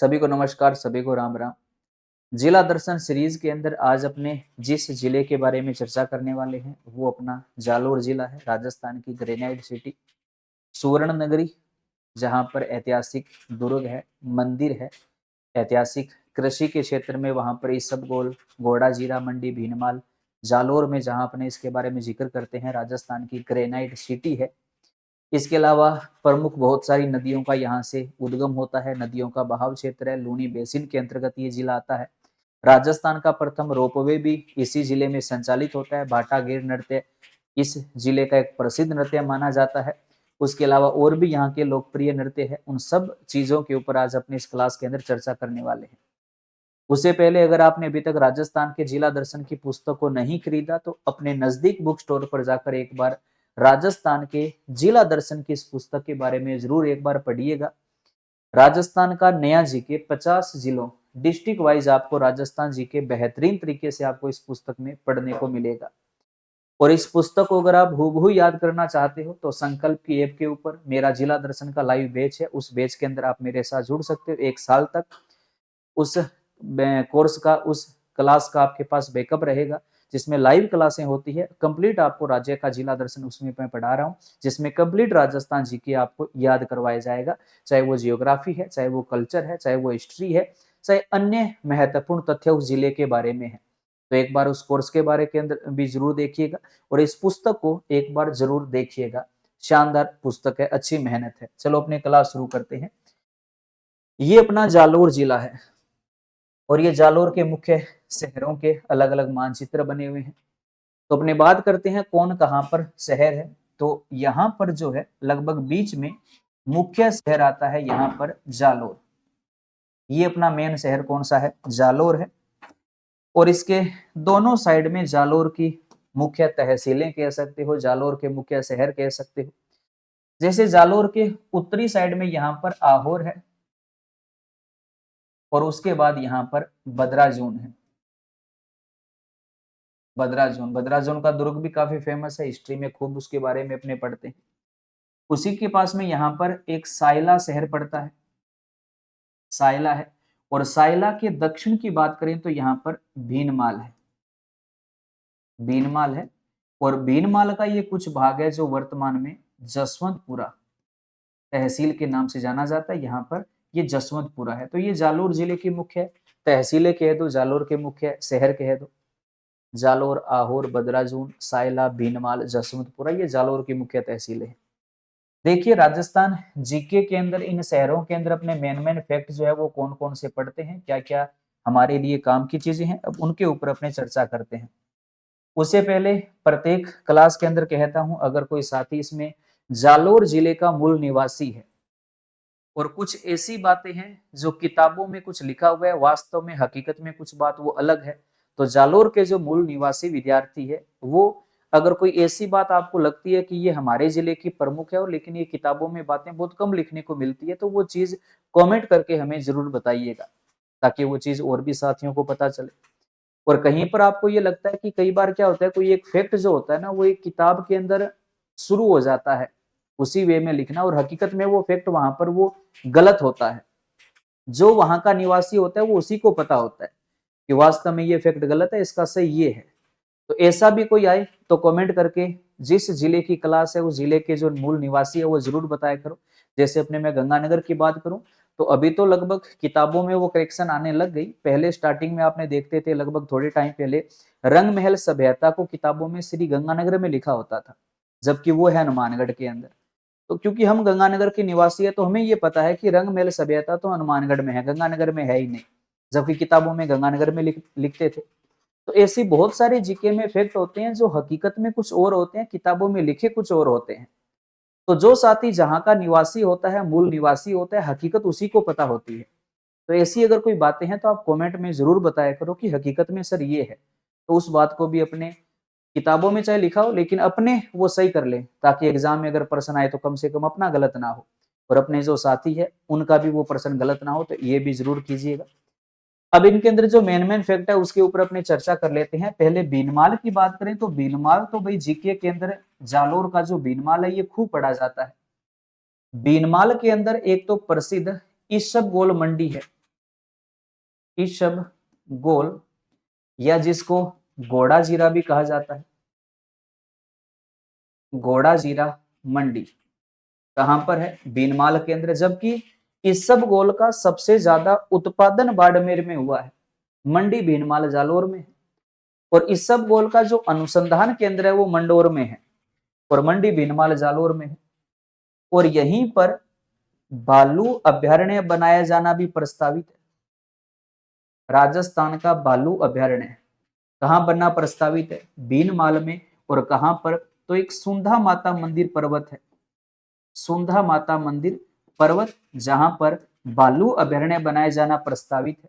सभी को नमस्कार, सभी को राम राम। जिला दर्शन सीरीज के अंदर आज अपने जिस जिले के बारे में चर्चा करने वाले हैं वो अपना जालोर जिला है। राजस्थान की ग्रेनाइट सिटी, सुवर्ण नगरी, जहां पर ऐतिहासिक दुर्ग है, मंदिर है, ऐतिहासिक कृषि के क्षेत्र में वहां पर ईसबगोल, घोड़ा जीरा मंडी, भीनमाल, जालोर में जहां अपने इसके बारे में जिक्र करते हैं, राजस्थान की ग्रेनाइट सिटी है। इसके अलावा प्रमुख बहुत सारी नदियों का यहाँ से उद्गम होता है। नदियों का बहाव क्षेत्र है, लूनी बेसिन के अंतर्गत ये जिला आता है। राजस्थान का प्रथम रोपवे भी इसी जिले में संचालित होता है। भाटागीर नृत्य इस जिले का एक प्रसिद्ध नृत्य माना जाता है। उसके अलावा और भी यहाँ के लोकप्रिय नृत्य है। उन सब चीजों के ऊपर आज अपने इस क्लास के अंदर चर्चा करने वाले हैं। उससे पहले अगर आपने अभी तक राजस्थान के जिला दर्शन की पुस्तक को नहीं खरीदा तो अपने नजदीक बुक स्टोर पर जाकर एक बार राजस्थान के जिला दर्शन की इस पुस्तक के बारे में जरूर एक बार पढ़िएगा। राजस्थान का नया जीके 50 जिलों डिस्ट्रिक्ट वाइज आपको राजस्थान जीके बेहतरीन तरीके से आपको इस पुस्तक में पढ़ने को मिलेगा। और इस पुस्तक को अगर आप हूबहू याद करना चाहते हो तो संकल्प की ऐप के ऊपर मेरा जिला दर्शन का लाइव बैच है। उस बैच के अंदर आप मेरे साथ जुड़ सकते हो। 1 साल तक उस कोर्स का, उस क्लास का आपके पास बैकअप रहेगा, जिसमें लाइव क्लासें होती है। कंप्लीट आपको राज्य का जिला दर्शन उसमें मैं पढ़ा रहा हूँ, जिसमें कंप्लीट राजस्थान जीके आपको याद करवाया जाएगा। चाहे वो जियोग्राफी है, चाहे वो कल्चर है, चाहे वो हिस्ट्री है, चाहे अन्य महत्वपूर्ण तथ्य उस जिले के बारे में है। तो एक बार उस कोर्स के बारे के अंदर भी जरूर देखिएगा और इस पुस्तक को एक बार जरूर देखिएगा। शानदार पुस्तक है, अच्छी मेहनत है। चलो अपने क्लास शुरू करते हैं। ये अपना जालोर जिला है और ये जालोर के मुख्य शहरों के अलग अलग मानचित्र बने हुए हैं। तो अपने बात करते हैं कौन कहां पर शहर है। तो यहां पर जो है लगभग बीच में मुख्य शहर आता है, यहां पर जालोर। ये अपना मेन शहर कौन सा है? जालोर है। और इसके दोनों साइड में जालोर की मुख्य तहसीलें कह सकते हो, जालोर के मुख्य शहर कह सकते हो। जैसे जालोर के उत्तरी साइड में यहाँ पर आहोर है और उसके बाद यहाँ पर बदराजून है। बदराजून का दुर्ग भी काफी फेमस है, हिस्ट्री में खूब उसके बारे में अपने पढ़ते हैं। उसी के पास में यहाँ पर एक सायला शहर पड़ता है, सायला है। और सायला के दक्षिण की बात करें तो यहाँ पर भीनमाल है, भीनमाल है। और भीनमाल का ये कुछ भाग है जो वर्तमान में जसवंतपुरा तहसील के नाम से जाना जाता है। यहाँ पर ये जसवंतपुरा है। तो ये जालोर जिले की मुख्य तहसीलें कह दो, जालोर के मुख्य शहर कह दो। जालोर, आहोर, बदराजून, सायला, भीनमाल, जसवंतपुरा, ये जालोर की मुख्य तहसीलें हैं। देखिए राजस्थान जीके के अंदर इन शहरों के अंदर अपने मेन मेन फैक्ट जो है वो कौन कौन से पढ़ते हैं, क्या क्या हमारे लिए काम की चीजें हैं, अब उनके ऊपर अपने चर्चा करते हैं। उससे पहले प्रत्येक क्लास के अंदर कहता हूं, अगर कोई साथी इसमें जालोर जिले का मूल निवासी है और कुछ ऐसी बातें हैं जो किताबों में कुछ लिखा हुआ है, वास्तव में हकीकत में कुछ बात वो अलग है, तो जालोर के जो मूल निवासी विद्यार्थी है वो, अगर कोई ऐसी बात आपको लगती है कि ये हमारे जिले की प्रमुख है और लेकिन ये किताबों में बातें बहुत कम लिखने को मिलती है, तो वो चीज कमेंट करके हमें जरूर बताइएगा ताकि वो चीज और भी साथियों को पता चले। और कहीं पर आपको ये लगता है कि कई बार क्या होता है, कोई एक फैक्ट जो होता है ना वो एक किताब के अंदर शुरू हो जाता है उसी वे में लिखना, और हकीकत में वो फैक्ट वहां पर वो गलत होता है। जो वहां का निवासी होता है वो उसी को पता होता है कि वास्तव में ये फैक्ट गलत है, इसका सही ये है। तो ऐसा भी कोई आए तो कमेंट करके जिस जिले की क्लास है उस जिले के जो मूल निवासी है वो जरूर बताया करो। जैसे अपने मैं गंगानगर की बात करूं तो अभी तो लगभग किताबों में वो करेक्शन आने लग गई। पहले स्टार्टिंग में आपने देखते थे, लगभग थोड़े टाइम पहले रंग महल सभ्यता को किताबों में श्री गंगानगर में लिखा होता था, जबकि वो है हनुमानगढ़ के अंदर। तो क्योंकि हम गंगानगर के निवासी है तो हमें ये पता है कि रंग महल सभ्यता तो हनुमानगढ़ में है, गंगानगर में है ही नहीं, जबकि किताबों में गंगानगर में लिखते थे। तो ऐसी बहुत सारे जीके में फैक्ट होते हैं जो हकीकत में कुछ और होते हैं, किताबों में लिखे कुछ और होते हैं। तो जो साथी जहां का निवासी होता है, मूल निवासी होता है, हकीकत उसी को पता होती है। तो ऐसी अगर कोई बातें हैं तो आप कमेंट में जरूर बताया करो कि हकीकत में सर ये है, तो उस बात को भी अपने किताबों में चाहे लिखा हो लेकिन अपने वो सही कर ले, ताकि एग्जाम में अगर प्रश्न आए तो कम से कम अपना गलत ना हो और अपने जो साथी है उनका भी वो प्रश्न गलत ना हो। तो ये भी जरूर कीजिएगा। अब इनके अंदर जो मेन मेन फैक्ट है उसके ऊपर अपने चर्चा कर लेते हैं। पहले बीनमाल की बात करें तो बीनमाल तो भाई जीके के अंदर जालोर का जो बीनमाल है ये खूब पढ़ा जाता है। बीनमाल के अंदर एक तो प्रसिद्ध ईसबगोल मंडी है, ईशबगोल या जिसको गोड़ा जीरा भी कहा जाता है, गोड़ा जीरा मंडी कहां पर है? बीनमाल केंद्र। जबकि ईसबगोल का सबसे ज्यादा उत्पादन बाड़मेर में हुआ है, मंडी भीनमाल जालोर में है। और ईसबगोल का जो अनुसंधान केंद्र है वो मंडोर में है और मंडी भीनमाल जालोर में है। और यहीं पर भालू अभ्यारण्य बनाया जाना भी प्रस्तावित है। राजस्थान का भालू अभ्यारण्य कहां बनना प्रस्तावित है? भीनमाल में। और कहां पर? तो एक सुंधा माता मंदिर पर्वत है, सुंधा माता मंदिर पर्वत, जहां पर भालू अभ्यारण्य बनाया जाना प्रस्तावित है।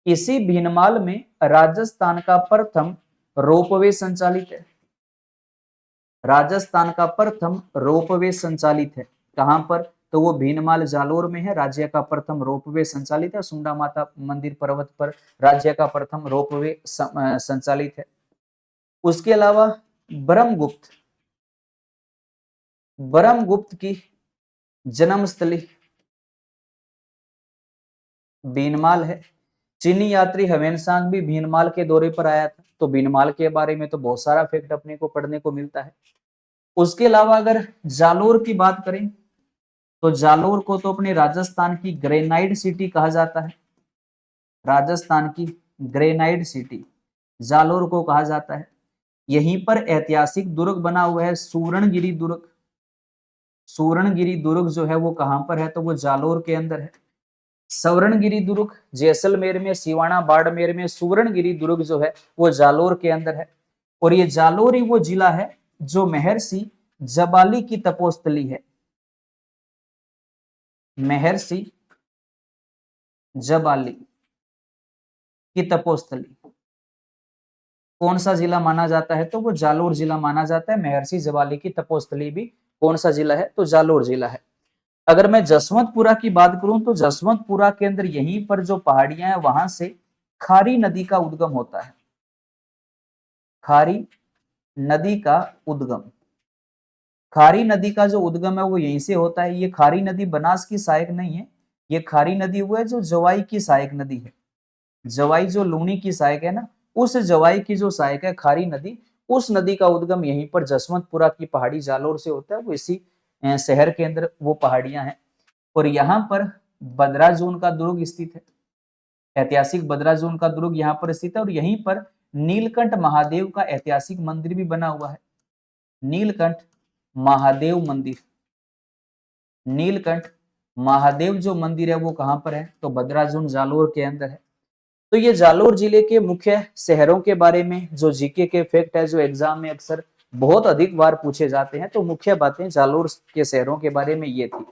इसी भीनमाल में राजस्थान का प्रथम रोपवे संचालित है, राजस्थान का प्रथम रोपवे संचालित है। कहां पर? तो वो भीनमाल जालोर में है। राज्य का प्रथम रोपवे संचालित है, सुंडा माता मंदिर पर्वत पर राज्य का प्रथम रोपवे संचालित है। उसके अलावा ब्रह्मगुप्त, ब्रह्मगुप्त की जन्मस्थली भीनमाल है। चीनी यात्री ह्वेनसांग भी भीनमाल के दौरे पर आया था। तो भीनमाल के बारे में तो बहुत सारा फैक्ट अपने को पढ़ने को मिलता है। उसके अलावा अगर जालोर की बात करें तो जालोर को तो अपने राजस्थान की ग्रेनाइट सिटी कहा जाता है, राजस्थान की ग्रेनाइट सिटी जालोर को कहा जाता है। यहीं पर ऐतिहासिक दुर्ग बना हुआ है सूरणगिरी दुर्ग। सूरणगिरी दुर्ग जो है वो कहां पर है? तो वो जालोर के अंदर है। सवर्णगिरी दुर्ग जैसलमेर में, सिवाना बाड़मेर में, सुवर्णगिरी दुर्ग जो है वो जालोर के अंदर है। और ये जालोर ही वो जिला है जो महर्षि जबाली की तपोस्थली है, महर्षि जबाली की तपोस्थली। कौन सा जिला माना जाता है? तो वो जालोर जिला माना जाता है। महर्षि जबाली की तपोस्थली भी कौन सा जिला है? तो जालोर जिला है। अगर मैं जसवंतपुरा की बात करूं तो जसवंतपुरा के अंदर यहीं पर जो पहाड़ियां हैं वहां से खारी नदी का उद्गम होता है, खारी नदी का उद्गम। खारी नदी का जो उद्गम है वो यहीं से होता है। ये खारी नदी बनास की सहायक नहीं है, ये खारी नदी वो है जो जवाई की सहायक नदी है। जवाई जो लूनी की सहायक है ना, उस जवाई की जो सहायक है खारी नदी, उस नदी का उद्गम यहीं पर जसवंतपुरा की पहाड़ी जालोर से होता है। वो इसी शहर के अंदर वो पहाड़ियां हैं। और यहाँ पर बद्राजून का दुर्ग स्थित है, ऐतिहासिक बद्राजून का दुर्ग यहाँ पर स्थित है। और यहीं पर नीलकंठ महादेव का ऐतिहासिक मंदिर भी बना हुआ है, नीलकंठ महादेव मंदिर। नीलकंठ महादेव जो मंदिर है वो कहां पर है? तो बद्राजून जालोर के अंदर है। तो ये जालोर जिले के मुख्य शहरों के बारे में जो जीके के फैक्ट है, जो एग्जाम में अक्सर बहुत अधिक बार पूछे जाते हैं, तो मुख्य बातें जालोर के शहरों के बारे में ये थी।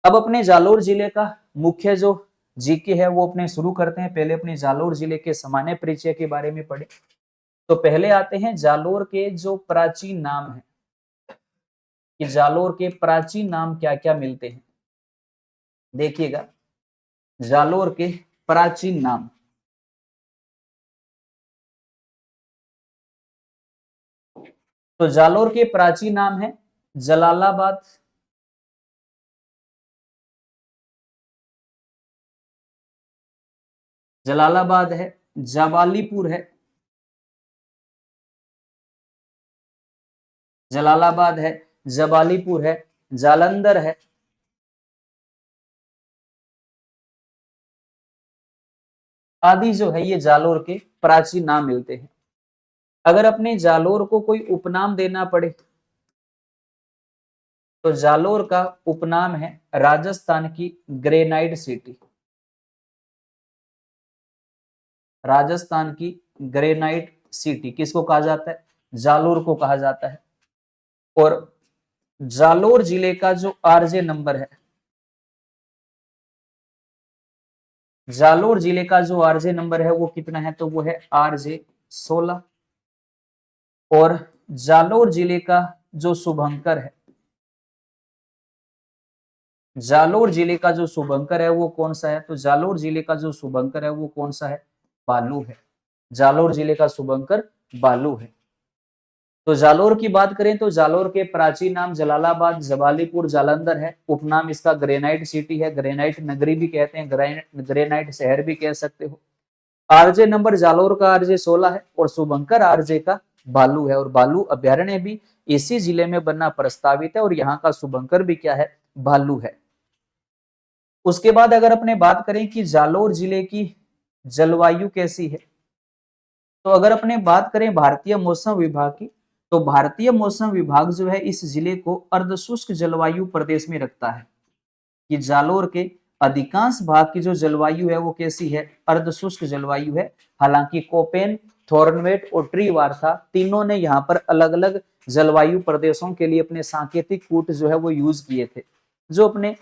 अब अपने जालोर जिले का मुख्य जो जीके है वो अपने शुरू करते हैं। पहले अपने जालोर जिले के सामान्य परिचय के बारे में पढ़े। तो पहले आते हैं जालोर के जो प्राचीन नाम है, कि जालोर के प्राचीन नाम क्या क्या मिलते हैं। देखिएगा, जालोर के प्राचीन नाम, तो जालोर के प्राचीन नाम है जलालाबाद, जलालाबाद है, जवालीपुर है, जलालाबाद है, जवालीपुर है, जालंधर है, आदि जो है ये जालोर के प्राचीन नाम मिलते हैं। अगर अपने जालोर को कोई उपनाम देना पड़े तो जालोर का उपनाम है राजस्थान की ग्रेनाइट सिटी, राजस्थान की ग्रेनाइट सिटी किसको कहा जाता है? जालोर को कहा जाता है। और जालोर जिले का जो आरजे नंबर है, जालोर जिले का जो आरजे नंबर है वो कितना है? तो वो है आरजे 16। और जालोर जिले का जो शुभंकर है, जालोर जिले का जो शुभंकर है वो कौन सा है? तो जालोर जिले का जो शुभंकर है वो कौन सा है? बालू है। जालोर जिले का शुभंकर बालू है। तो जालोर की बात करें तो जालोर के प्राचीन नाम जलालाबाद, जबालीपुर, जालंधर है। उपनाम इसका ग्रेनाइट सिटी है, ग्रेनाइट नगरी भी कहते हैं, ग्रेनाइट शहर भी कह सकते हो। आरजे नंबर जालोर का आरजे 16 है और शुभंकर आरजे का बालू है, और बालू अभ्यारण्य भी इसी जिले में बनना प्रस्तावित है, और यहाँ का शुभंकर भी क्या है, भालू है। उसके बाद अगर अपने बात करें कि जालोर जिले की जलवायु कैसी है, तो अगर अपने बात करें भारतीय मौसम विभाग की, तो भारतीय मौसम विभाग जो है इस जिले को अर्धशुष्क जलवायु प्रदेश में रखता है। कि जालोर के अधिकांश भाग की जो जलवायु है वो कैसी है, अर्धशुष्क जलवायु है। हालांकि कोपेन, थॉर्नवेट और ट्रीवार्था तीनों ने यहाँ पर अलग अलग जलवायु प्रदेशों के लिए अपने सांकेतिक कूट जो है वो यूज किए थे, जो अपने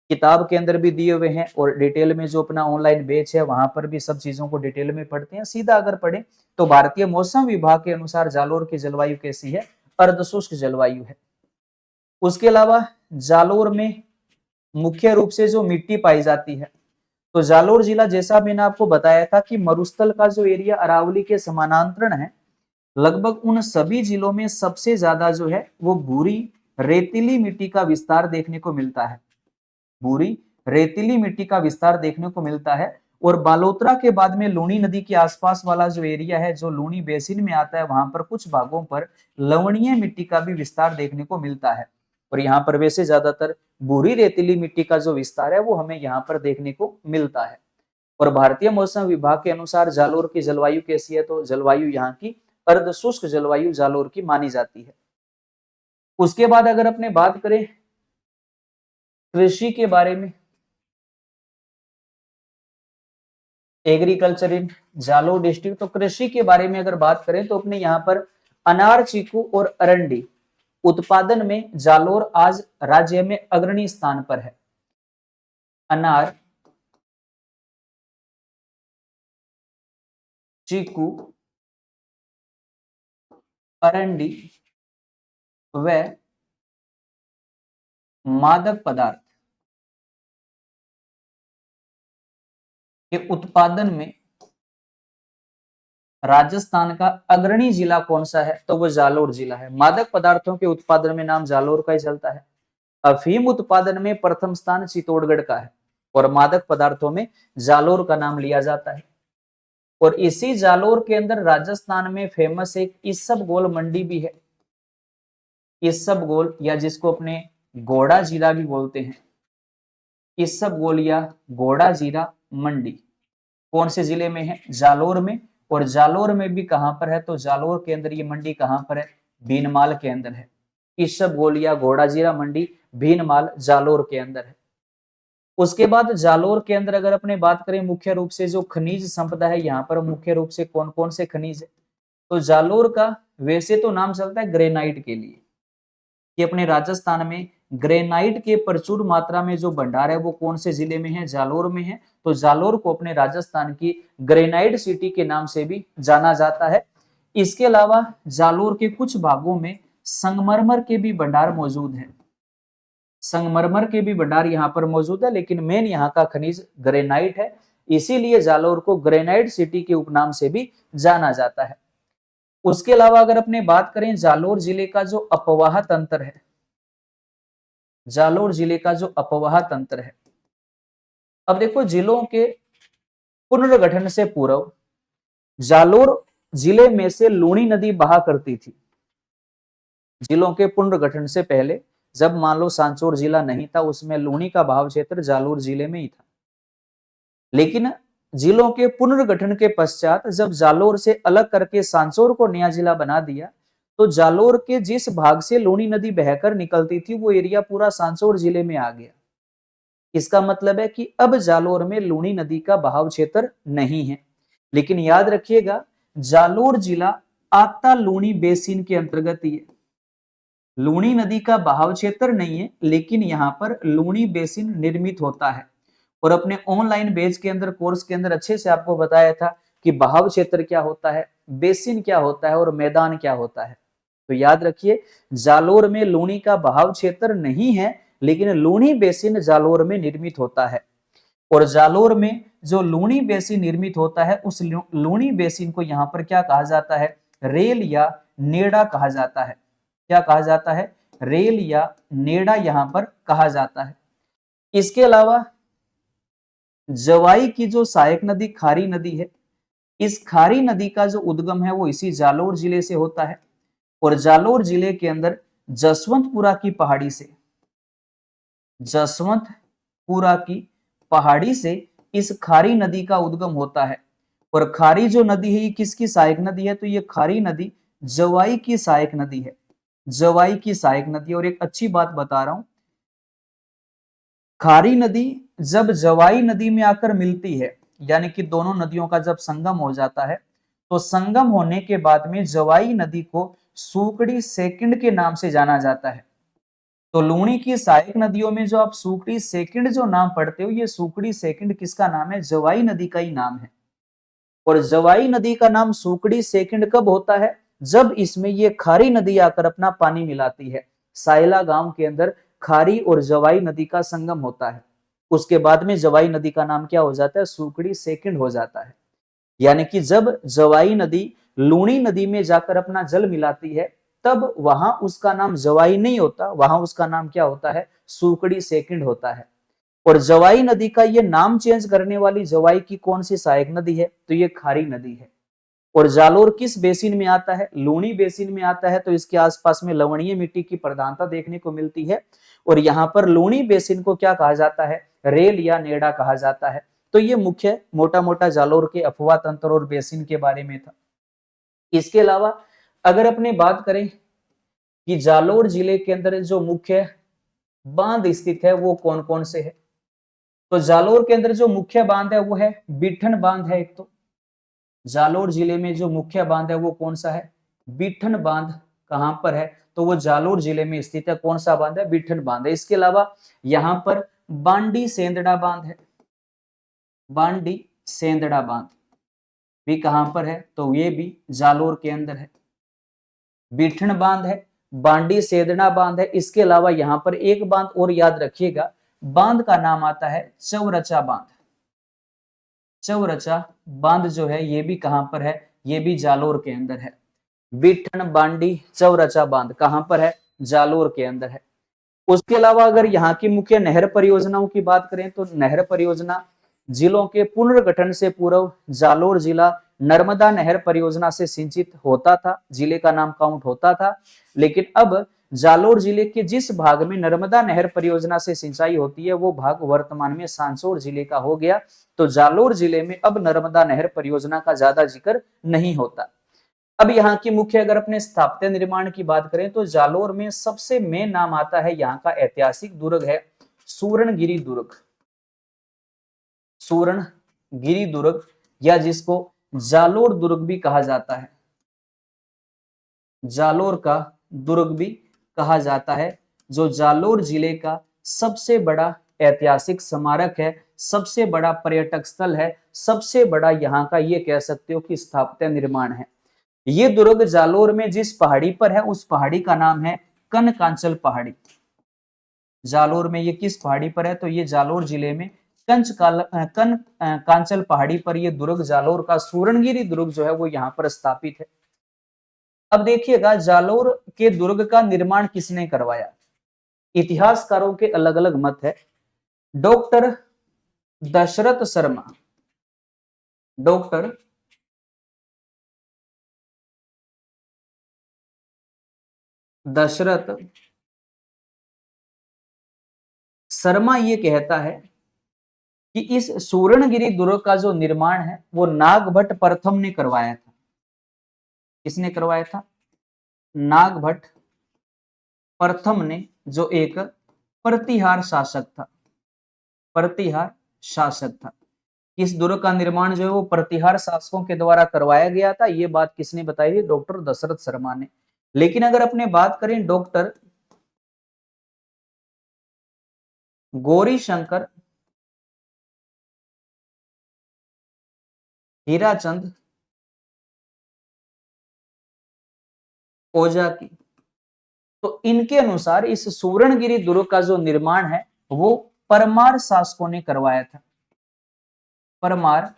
किताब के अंदर भी दिए हुए हैं, और डिटेल में जो अपना ऑनलाइन बेच है वहां पर भी सब चीजों को डिटेल में पढ़ते हैं। सीधा अगर पढ़े तो भारतीय मौसम विभाग के अनुसार जालोर की जलवायु कैसी है, अर्धशुष्क जलवायु है। उसके अलावा जालोर में मुख्य रूप से जो मिट्टी पाई जाती है, तो जालोर जिला जैसा मैंने आपको बताया था कि मरुस्थल का जो एरिया अरावली के समानांतर है, लगभग उन सभी जिलों में सबसे ज्यादा जो है वो भूरी रेतीली मिट्टी का विस्तार देखने को मिलता है। भूरी रेतीली मिट्टी का विस्तार देखने को मिलता है। और बालोतरा के बाद में लूनी नदी के आसपास वाला जो एरिया है, जो लूनी बेसिन में आता है, वहां पर कुछ भागों पर लवणीय मिट्टी का भी विस्तार देखने को मिलता है। और यहाँ पर वैसे ज्यादातर भूरी रेतीली मिट्टी का जो विस्तार है वो हमें यहाँ पर देखने को मिलता है। और भारतीय मौसम विभाग के अनुसार जालोर की जलवायु कैसी है, तो जलवायु यहाँ की अर्धशुष्क जलवायु जालोर की मानी जाती है। उसके बाद अगर अपने बात करें कृषि के बारे में, एग्रीकल्चर इन जालोर डिस्ट्रिक्ट, तो कृषि के बारे में अगर बात करें तो अपने यहाँ पर अनार, चीकू और अरंडी उत्पादन में जालोर आज राज्य में अग्रणी स्थान पर है। अनार, चीकू, अरंडी व मादक पदार्थ के उत्पादन में राजस्थान का अग्रणी जिला कौन सा है, तो वो जालोर जिला है। मादक पदार्थों के उत्पादन में नाम जालोर का ही चलता है। अफीम उत्पादन में प्रथम स्थान चित्तौड़गढ़ का है, और मादक पदार्थों में जालोर का नाम लिया जाता है। और इसी जालोर के अंदर राजस्थान में फेमस एक इसबगोल मंडी भी है। इसबगोल, या जिसको अपने घोड़ा जीरा भी बोलते हैं, इसबगोल या घोड़ा जीरा मंडी कौन से जिले में है, जालोर में। और जालोर में भी कहां पर है, तो जालोर के अंदर ये मंडी कहां पर है, भीनमाल के अंदर है। इसबगोल या घोड़ा जीरा मंडी भीनमाल जालोर के अंदर है। उसके बाद जालोर के अंदर अगर अपने बात करें मुख्य रूप से जो खनिज संपदा है, यहाँ पर मुख्य रूप से कौन कौन से खनिज है, तो जालोर का वैसे तो नाम चलता है ग्रेनाइट के लिए, कि अपने राजस्थान में ग्रेनाइट के प्रचुर मात्रा में जो भंडार है वो कौन से जिले में है, जालोर में है। तो जालोर को अपने राजस्थान की ग्रेनाइट सिटी के नाम से भी जाना जाता है। इसके अलावा जालोर के कुछ भागों में संगमरमर के भी भंडार मौजूद है। संगमरमर के भी भंडार यहाँ पर मौजूद है, लेकिन मेन यहाँ का खनिज ग्रेनाइट है, इसीलिए जालोर को ग्रेनाइट सिटी के उपनाम से भी जाना जाता है। उसके अलावा अगर अपने बात करें जालोर जिले का जो अपवाह तंत्र है, जालोर जिले का जो अपवाह तंत्र है, अब देखो जिलों के पुनर्गठन से पूर्व जालोर जिले में से लूणी नदी बहा करती थी। जिलों के पुनर्गठन से पहले जब मान लो सांचौर जिला नहीं था, उसमें लूणी का बहाव क्षेत्र जालोर जिले में ही था। लेकिन जिलों के पुनर्गठन के पश्चात जब जालोर से अलग करके सांचौर को नया जिला बना दिया, तो जालोर के जिस भाग से लूणी नदी बहकर निकलती थी वो एरिया पूरा सांचौर जिले में आ गया। इसका मतलब है कि अब जालोर में लूणी नदी का बहाव क्षेत्र नहीं है। लेकिन याद रखिएगा, जालोर जिला आता लूणी बेसिन के अंतर्गत ही है। लूणी नदी का बहाव क्षेत्र नहीं है, लेकिन यहाँ पर लूणी बेसिन निर्मित होता है। और अपने ऑनलाइन बेच के अंदर, कोर्स के अंदर अच्छे से आपको बताया था कि बहाव क्षेत्र क्या होता है, बेसिन क्या होता है और मैदान क्या होता है। तो याद रखिए, जालोर में लूणी का बहाव क्षेत्र नहीं है, लेकिन लूणी बेसिन जालोर में निर्मित होता है। और जालोर में जो लूणी बेसिन निर्मित होता है, उस लूणी बेसिन को यहाँ पर क्या कहा जाता है, रेल या नेड़ा कहा जाता है। क्या कहा जाता है? रेल या नेड़ा यहां पर कहा जाता है। इसके अलावा जवाई की जो सहायक नदी खारी नदी है, इस खारी नदी का जो उद्गम है वो इसी जालोर जिले से होता है। और जालोर जिले के अंदर जसवंतपुरा की पहाड़ी से, जसवंतपुरा की पहाड़ी से इस खारी नदी का उद्गम होता है। और खारी जो नदी है ये किसकी सहायक नदी है? तो ये खारी नदी जवाई की सहायक नदी है, जवाई की सहायक नदी। और एक अच्छी बात बता रहा हूं, खारी नदी जब जवाई नदी में आकर मिलती है, यानी कि दोनों नदियों का जब संगम हो जाता है, तो संगम होने के बाद में जवाई नदी को सूकड़ी सेकंड के नाम से जाना जाता है। तो लूणी की सहायक नदियों में जो आप सूकड़ी सेकंड जो नाम पढ़ते हो, ये सूकड़ी सेकंड किसका नाम है? जवाई नदी का ही नाम है। और जवाई नदी का नाम सूकड़ी सेकंड कब होता है? जब इसमें ये खारी नदी आकर अपना पानी मिलाती है। सायला गांव के अंदर खारी और जवाई नदी का संगम होता है। उसके बाद में जवाई नदी का नाम क्या हो जाता है? सूकड़ी सेकंड हो जाता है। यानी कि जब जवाई नदी लूणी नदी में जाकर अपना जल मिलाती है, तब वहां उसका नाम जवाई नहीं होता, वहां उसका नाम क्या होता है? सूकड़ी सेकंड होता है। और जवाई नदी का ये नाम चेंज करने वाली जवाई की कौन सी सहायक नदी है? तो ये खारी नदी है। और जालोर किस बेसिन में आता है? लूणी बेसिन में आता है। तो इसके आसपास में लवणीय मिट्टी की प्रधानता देखने को मिलती है। और यहाँ पर लूणी बेसिन को क्या कहा जाता है? रेल या नेड़ा कहा जाता है। तो ये मुख्य मोटा मोटा जालोर के अफवाह तंत्र और बेसिन के बारे में था। इसके अलावा अगर अपने बात करें कि जालोर जिले के अंदर जो मुख्य बांध स्थित है वो कौन कौन से है, तो जालोर के अंदर जो मुख्य बांध है वो है बिठन बांध है। एक तो जालोर जिले में जो मुख्य बांध है वो कौन सा है? बिठन बांध। कहां पर है? तो वो जालोर जिले में स्थित है। कौन सा बांध है? बिठन बांध है। इसके अलावा यहां पर बांडी सेंदड़ा बांध है, बांडी सेंदड़ा बांध भी कहां पर है? तो ये भी जालोर के अंदर है। बिठन बांध है, बांडी सेंदड़ा बांध है। इसके अलावा यहां पर एक बांध और याद रखिएगा, बांध का नाम आता है चौरचा बांध। चौरचा बांध जो है ये भी कहां पर है? ये भी जालोर के अंदर है। बिठन बांडी चौरचा बांध कहां पर है? जालोर के अंदर है। उसके अलावा अगर यहाँ की मुख्य नहर परियोजनाओं की बात करें तो नहर परियोजना जिलों के पुनर्गठन से पूर्व जालोर जिला नर्मदा नहर परियोजना से सिंचित होता था, जिले का नाम काउंट होता था। लेकिन अब जालोर जिले के जिस भाग में नर्मदा नहर परियोजना से सिंचाई होती है वो भाग वर्तमान में सांसोर जिले का हो गया। तो जालोर जिले में अब नर्मदा नहर परियोजना का ज्यादा जिक्र नहीं होता। अब यहाँ की मुख्य अगर अपने स्थापत्य निर्माण की बात करें तो जालोर में सबसे मेन नाम आता है यहाँ का ऐतिहासिक दुर्ग है सूरणगिरी दुर्ग। सूरणगिरी दुर्ग या जिसको जालोर दुर्ग भी कहा जाता है, जालोर का दुर्ग भी कहा जाता है, जो जालोर जिले का सबसे बड़ा ऐतिहासिक स्मारक है, सबसे बड़ा पर्यटक स्थल है, सबसे बड़ा यहाँ का ये कह सकते हो कि स्थापत्य निर्माण है। ये दुर्ग जालोर में जिस पहाड़ी पर है उस पहाड़ी का नाम है कनकांचल पहाड़ी। जालोर में ये किस पहाड़ी पर है? तो ये जालोर जिले में कांचल पहाड़ी पर ये दुर्ग जालोर का सूरणगिरी दुर्ग जो है वो यहाँ पर स्थापित है। अब देखिएगा जालोर के दुर्ग का निर्माण किसने करवाया? इतिहासकारों के अलग अलग मत है। डॉक्टर दशरथ शर्मा, डॉक्टर दशरथ शर्मा ये कहता है कि इस सूरणगिरी दुर्ग का जो निर्माण है वो नागभट्ट प्रथम ने करवाया था। किसने करवाया था? नागभट्ट प्रथम ने, जो एक प्रतिहार शासक था, प्रतिहार शासक था। इस दुर्ग का निर्माण जो है वो प्रतिहार शासकों के द्वारा करवाया गया था। ये बात किसने बताई है? डॉक्टर दशरथ शर्मा ने। लेकिन अगर अपने बात करें डॉक्टर गौरी शंकर हीराचंद ओझा की, तो इनके अनुसार इस सूरणगिरी दुर्ग का जो निर्माण है वो परमार शासकों ने करवाया था, परमार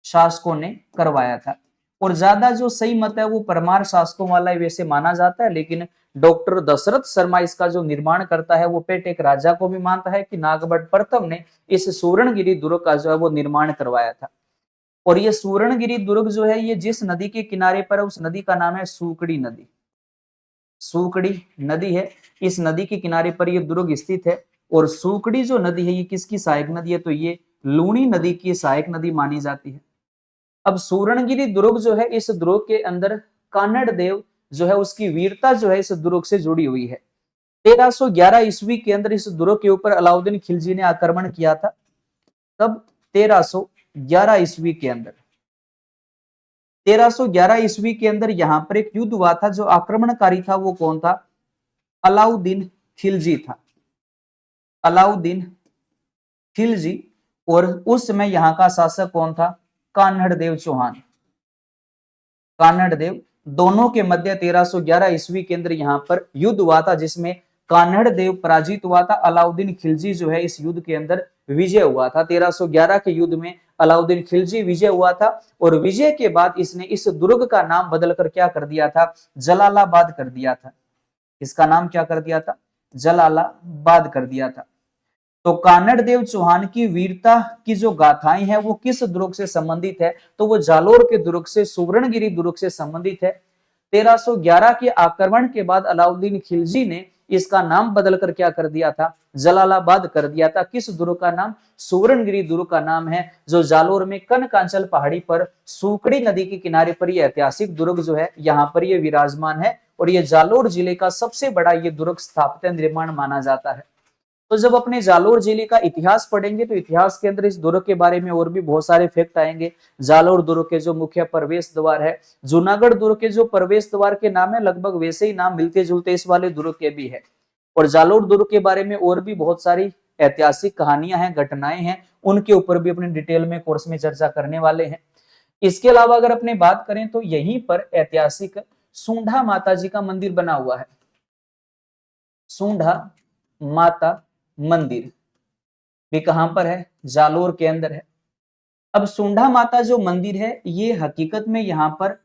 शासकों ने करवाया था। और ज्यादा जो सही मत है वो परमार शासकों वाला वैसे माना जाता है, लेकिन डॉक्टर दशरथ शर्मा इसका जो निर्माण करता है वो पेट एक राजा को भी मानता है कि नागभट्ट प्रथम ने इस सुवर्णगिरी दुर्ग का जो है वो निर्माण करवाया था। और ये सुवर्णगिरी दुर्ग जो है ये जिस नदी के किनारे पर है उस नदी का नाम है सूकड़ी नदी। सूकड़ी नदी है, इस नदी के किनारे पर यह दुर्ग स्थित है। और सूकड़ी जो नदी है ये किसकी सहायक नदी है, तो ये लूणी नदी की सहायक नदी मानी जाती है। अब सुवर्णगिरी दुर्ग जो है इस दुर्ग के अंदर कानड़ देव जो है उसकी वीरता जो है इस दुर्ग से जुड़ी हुई है। 1311 ईस्वी के अंदर इस दुर्ग के ऊपर अलाउद्दीन खिलजी ने आक्रमण किया था। तब 1311 ईस्वी के अंदर 1311 ईस्वी के अंदर यहां पर एक युद्ध हुआ था। जो आक्रमणकारी था वो कौन था, अलाउद्दीन खिलजी था, अलाउद्दीन खिलजी। और उस समय यहां का शासक कौन था, कान्हड़ देव चौहान, कान्हड़ देव। दोनों के मध्य 1311 ईस्वी के अंदर यहां पर युद्ध हुआ था जिसमें कान्हड़ देव पराजित हुआ था, अलाउद्दीन खिलजी जो है इस युद्ध के अंदर विजय हुआ था। 1311 के युद्ध में अलाउद्दीन खिलजी विजय हुआ था और विजय के बाद इसने इस दुर्ग का नाम बदलकर क्या कर दिया था, जलालाबाद कर दिया था। इसका नाम क्या कर दिया था, जलालाबाद कर दिया था। तो कानड़ देव चौहान की वीरता की जो गाथाएं हैं वो किस दुर्ग से संबंधित है, तो वो जालोर के दुर्ग से, सुवर्णगिरी दुर्ग से संबंधित है। 1311 के आक्रमण के बाद अलाउद्दीन खिलजी ने इसका नाम बदलकर क्या कर दिया था, जलालाबाद कर दिया था। किस दुर्ग का नाम, सुवर्णगिरी दुर्ग का नाम है, जो जालोर में कनकांचल पहाड़ी पर सूकड़ी नदी के किनारे पर यह ऐतिहासिक दुर्ग जो है यहाँ पर यह विराजमान है। और यह जालोर जिले का सबसे बड़ा यह दुर्ग स्थापत्य निर्माण माना जाता है। तो जब अपने जालोर जिले का इतिहास पढ़ेंगे तो इतिहास के अंदर इस दुर्ग के बारे में और भी बहुत सारे फैक्ट आएंगे। जालोर दुर्ग के जो मुख्य प्रवेश द्वार है, जूनागढ़ दुर्ग के जो प्रवेश द्वार के नाम है लगभग वैसे ही नाम मिलते जुलते इस वाले दुर्ग के भी है। और जालोर दुर्ग के बारे में और भी बहुत सारी ऐतिहासिक कहानियां हैं, घटनाएं हैं, उनके ऊपर भी अपने डिटेल में कोर्स में चर्चा करने वाले हैं। इसके अलावा अगर अपने बात करें तो यहीं पर ऐतिहासिक सूंढा माता जी का मंदिर बना हुआ है। सूंढा माता मंदिर भी कहां पर है, जालोर के अंदर है। अब सूंढा माता जो मंदिर है ये हकीकत में यहां पर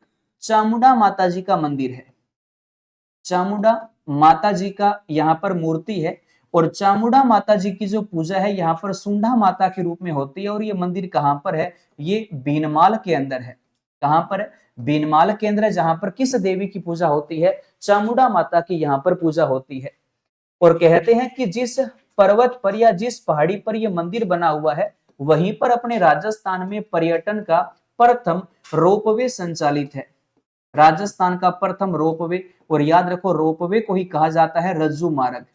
चामुंडा माता जी का मंदिर है। चामुंडा माता जी का यहां पर मूर्ति है और चामुंडा माता जी की जो पूजा है यहाँ पर सूंढा माता के रूप में होती है। और ये मंदिर कहां पर है, ये बीनमाल के अंदर है। कहां पर है, बीनमाल के अंदर है, जहां पर किस देवी की पूजा होती है, चामुंडा माता की यहाँ पर पूजा होती है। और कहते हैं कि जिस पर्वत पर या जिस पहाड़ी पर यह मंदिर बना हुआ है वहीं पर अपने राजस्थान में पर्यटन का प्रथम रोपवे संचालित है। राजस्थान का प्रथम रोपवे, और याद रखो रोपवे को ही कहा जाता है रज्जू मार्ग।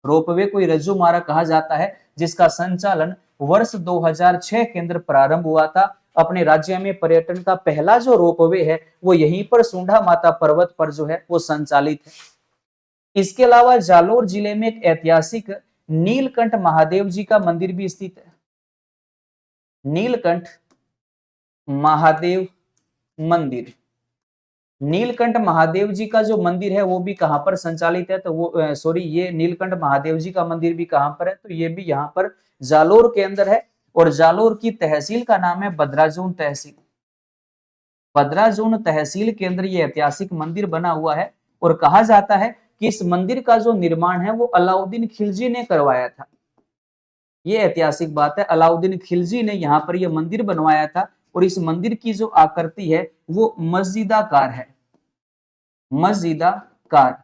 रोपवे को ही रज्जू मार्ग कहा जाता है, जिसका संचालन वर्ष 2006 के अंदर प्रारंभ हुआ था। अपने राज्य में पर्यटन का पहला जो रोपवे है वो यहीं पर सूंढा माता पर्वत पर जो है वो संचालित है। इसके अलावा जालोर जिले में एक ऐतिहासिक नीलकंठ महादेव जी का मंदिर भी स्थित है। नीलकंठ महादेव मंदिर, नीलकंठ महादेव जी का जो मंदिर है वो भी कहां पर संचालित है, तो वो ये नीलकंठ महादेव जी का मंदिर भी कहां पर है, तो ये भी यहां पर जालोर के अंदर है। और जालोर की तहसील का नाम है बद्राजून तहसील। बद्राजून तहसील के अंदर ये ऐतिहासिक मंदिर बना हुआ है। और कहा जाता है कि इस मंदिर का जो निर्माण है वो अलाउद्दीन खिलजी ने करवाया था। ये ऐतिहासिक बात है, अलाउद्दीन खिलजी ने यहाँ पर यह मंदिर बनवाया था। और इस मंदिर की जो आकृति है वो मस्जिदाकार है, मस्जिदाकार।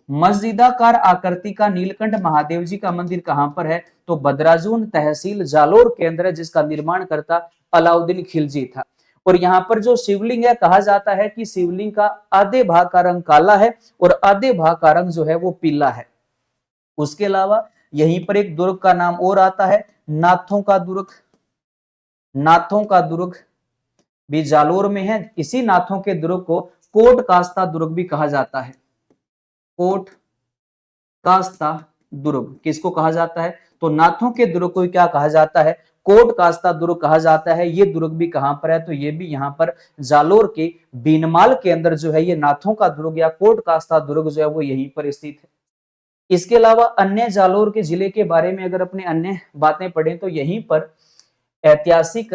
मस्जिदाकार आकृति का नीलकंठ महादेव जी का मंदिर कहां पर है, तो बद्राजून तहसील जालोर के अंदर है, जिसका निर्माण करता अलाउद्दीन खिलजी था। और यहाँ पर जो शिवलिंग है कहा जाता है कि शिवलिंग का आधे भाग का रंग काला है और आधे भाग का रंग जो है वो पीला है। उसके अलावा यहीं पर एक दुर्ग का नाम और आता है, नाथों का दुर्ग। नाथों का दुर्ग भी जालोर में है। इसी नाथों के दुर्ग को कोट कास्ता दुर्ग भी कहा जाता है। कोट कास्ता दुर्ग किसको कहा जाता है, तो नाथों के दुर्ग को क्या कहा जाता है, कोट कास्ता दुर्ग कहा जाता है। ये दुर्ग भी कहां पर है, तो ये भी यहाँ पर जालोर के बीनमाल के अंदर जो है ये नाथों का दुर्ग या कोट कास्ता दुर्ग जो है वो यहीं पर स्थित है। इसके अलावा अन्य जालोर के जिले के बारे में अगर अपने अन्य बातें पढ़ें तो यहीं पर ऐतिहासिक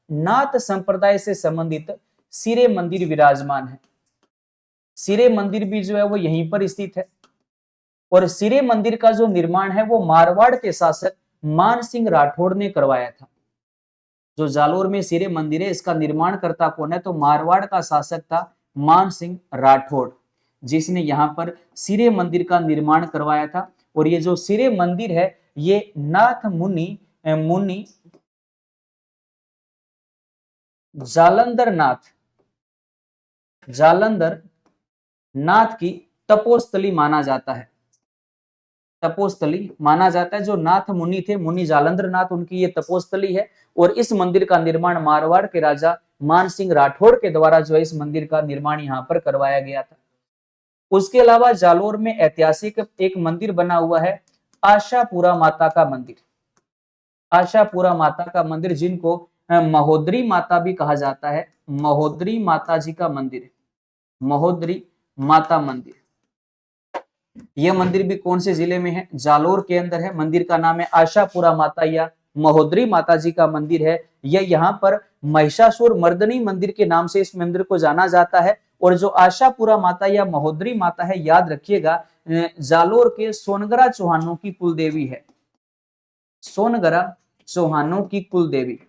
नाथ संप्रदाय से संबंधित सिरे मंदिर विराजमान है। सिरे मंदिर भी जो है वो यहीं पर स्थित है और सिरे मंदिर का जो निर्माण है वो मारवाड़ के शासक मान सिंह राठौड़ ने करवाया था। जो जालोर में सिरे मंदिर है इसका निर्माण करता कौन है, तो मारवाड़ का शासक था मान सिंह राठौड़, जिसने यहाँ पर सिरे मंदिर का निर्माण करवाया था। और ये जो सिरे मंदिर है ये नाथ मुनि जालंधर नाथ की तपोस्थली माना जाता है। तपोस्थली माना जाता है। जो नाथ मुनि थे, मुनि जालंधर नाथ, उनकी ये तपोस्थली है। और इस मंदिर का निर्माण मारवाड़ के राजा मान सिंह राठौड़ के द्वारा जो है इस मंदिर का निर्माण यहाँ पर करवाया गया था। उसके अलावा जालोर में ऐतिहासिक एक मंदिर बना हुआ है, आशापुरा माता का मंदिर। आशापुरा माता का मंदिर, जिनको महोदरी माता भी कहा जाता है। महोदरी माता जी का मंदिर, महोदरी माता मंदिर। यह मंदिर भी कौन से जिले में है, जालोर के अंदर है। मंदिर का नाम है आशापुरा माता या महोदरी माता जी का मंदिर है। यह यहाँ पर महिषासुर मर्दनी मंदिर के नाम से इस मंदिर को जाना जाता है। और जो आशापुरा माता या महोदरी माता है, याद रखिएगा, जालोर के सोनगरा चौहानों की कुल देवी है। सोनगरा चौहानों की कुल देवी,